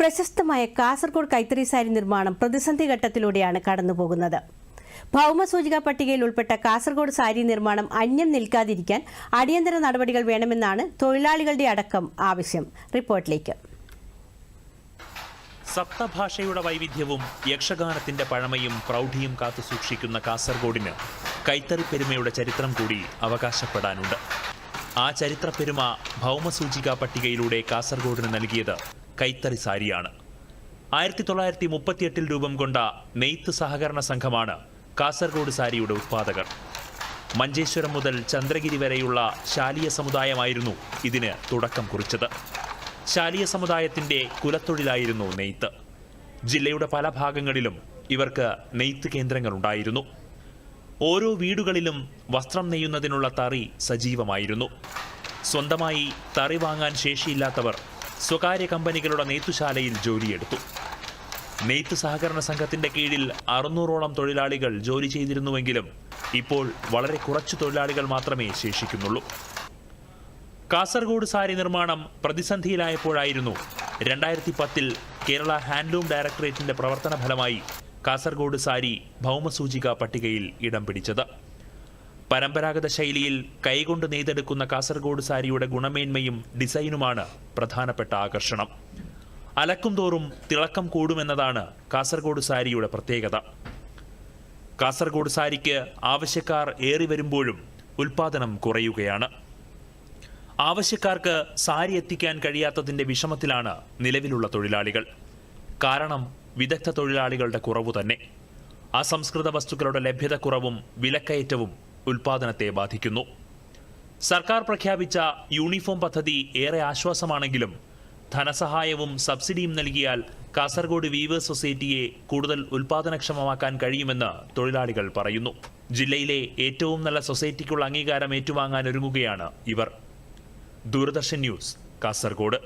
പ്രശസ്തമായ കാസർഗോഡ് കൈത്തറി സാരി നിർമ്മാണം പ്രതിസന്ധി ഘട്ടത്തിലൂടെയാണ് കടന്നുപോകുന്നത്. ഭൗമസൂചിക പട്ടികയിൽ ഉൾപ്പെട്ട കാസർഗോഡ് സാരി നിർമ്മാണം അന്യം നിൽക്കാതിരിക്കാൻ അടിയന്തര നടപടികൾ വേണമെന്നാണ് തൊഴിലാളികളുടെ അടക്കം ആവശ്യം. റിപ്പോർട്ടിലേക്ക്. സപ്തഭാഷയുടെ വൈവിധ്യവും യക്ഷഗാനത്തിന്റെ പഴമയും പ്രൗഢിയും കാത്തുസൂക്ഷിക്കുന്ന കാസർഗോഡിന് കൈത്തറി പെരുമയുടെ ചരിത്രം കൂടി അവകാശപ്പെടാനുണ്ട്. ആ ചരിത്ര പെരുമ ഭൗമസൂചിക പട്ടികയിലൂടെ കാസർഗോഡിന് നൽകിയത് കൈത്തറി സാരിയാണ്. 1938 രൂപം കൊണ്ട നെയ്ത്ത് സഹകരണ സംഘമാണ് കാസർഗോഡ് സാരിയുടെ ഉത്പാദകർ. മഞ്ചേശ്വരം മുതൽ ചന്ദ്രഗിരി വരെയുള്ള ശാലിയ സമുദായമായിരുന്നു ഇതിന് തുടക്കം കുറിച്ചത്. ശാലിയ സമുദായത്തിന്റെ കുലത്തൊഴിലായിരുന്നു നെയ്ത്ത്. ജില്ലയുടെ പല ഭാഗങ്ങളിലും ഇവർക്ക് നെയ്ത്ത് കേന്ദ്രങ്ങളുണ്ടായിരുന്നു. ഓരോ വീടുകളിലും വസ്ത്രം നെയ്യുന്നതിനുള്ള തറി സജീവമായിരുന്നു. സ്വന്തമായി തറി വാങ്ങാൻ ശേഷിയില്ലാത്തവർ സ്വകാര്യ കമ്പനികളുടെ നെയ്ത്തുശാലയിൽ ജോലിയെടുത്തു. നെയ്ത്ത് സഹകരണ സംഘത്തിന്റെ കീഴിൽ 600ഓളം തൊഴിലാളികൾ ജോലി ചെയ്തിരുന്നുവെങ്കിലും ഇപ്പോൾ വളരെ കുറച്ചു തൊഴിലാളികൾ മാത്രമേ ശേഷിക്കുന്നുള്ളൂ. കാസർഗോഡ് സാരി നിർമ്മാണം പ്രതിസന്ധിയിലായപ്പോഴായിരുന്നു 2010 കേരള ഹാൻഡ്ലൂം ഡയറക്ടറേറ്റിന്റെ പ്രവർത്തന ഫലമായി കാസർഗോഡ് സാരി ഭൗമസൂചിക പട്ടികയിൽ ഇടം പിടിച്ചത്. പരമ്പരാഗത ശൈലിയിൽ കൈകൊണ്ട് നെയ്തെടുക്കുന്ന കാസർഗോഡ് സാരിയുടെ ഗുണമേന്മയും ഡിസൈനുമാണ് പ്രധാനപ്പെട്ട ആകർഷണം. അലക്കും തോറും തിളക്കം കൂടുമെന്നതാണ് കാസർഗോഡ് സാരിയുടെ പ്രത്യേകത. കാസർഗോഡ് സാരിക്ക് ആവശ്യക്കാർ ഏറി വരുമ്പോഴും ഉൽപാദനം കുറയുകയാണ്. ആവശ്യക്കാർക്ക് സാരി എത്തിക്കാൻ കഴിയാത്തതിന്റെ വിഷമത്തിലാണ് നിലവിലുള്ള തൊഴിലാളികൾ. കാരണം വിദഗ്ധ തൊഴിലാളികളുടെ കുറവു തന്നെ. അസംസ്കൃത വസ്തുക്കളുടെ ലഭ്യതക്കുറവും വിലക്കയറ്റവും ഉൽപാദനത്തെ ബാധിക്കുന്നു. സർക്കാർ പ്രഖ്യാപിച്ച യൂണിഫോം പദ്ധതി ഏറെ ആശ്വാസമാണെങ്കിലും ധനസഹായവും സബ്സിഡിയും നൽകിയാൽ കാസർഗോഡ് വീവേഴ്സ് സൊസൈറ്റിയെ കൂടുതൽ ഉൽപാദനക്ഷമമാക്കാൻ കഴിയുമെന്ന് തൊഴിലാളികൾ പറയുന്നു. ജില്ലയിലെ ഏറ്റവും നല്ല സൊസൈറ്റിക്കുള്ള അംഗീകാരം ഏറ്റുവാങ്ങാൻ ഒരുങ്ങുകയാണ് ഇവർ. ദൂരദർശൻ ന്യൂസ്, കാസർഗോഡ്.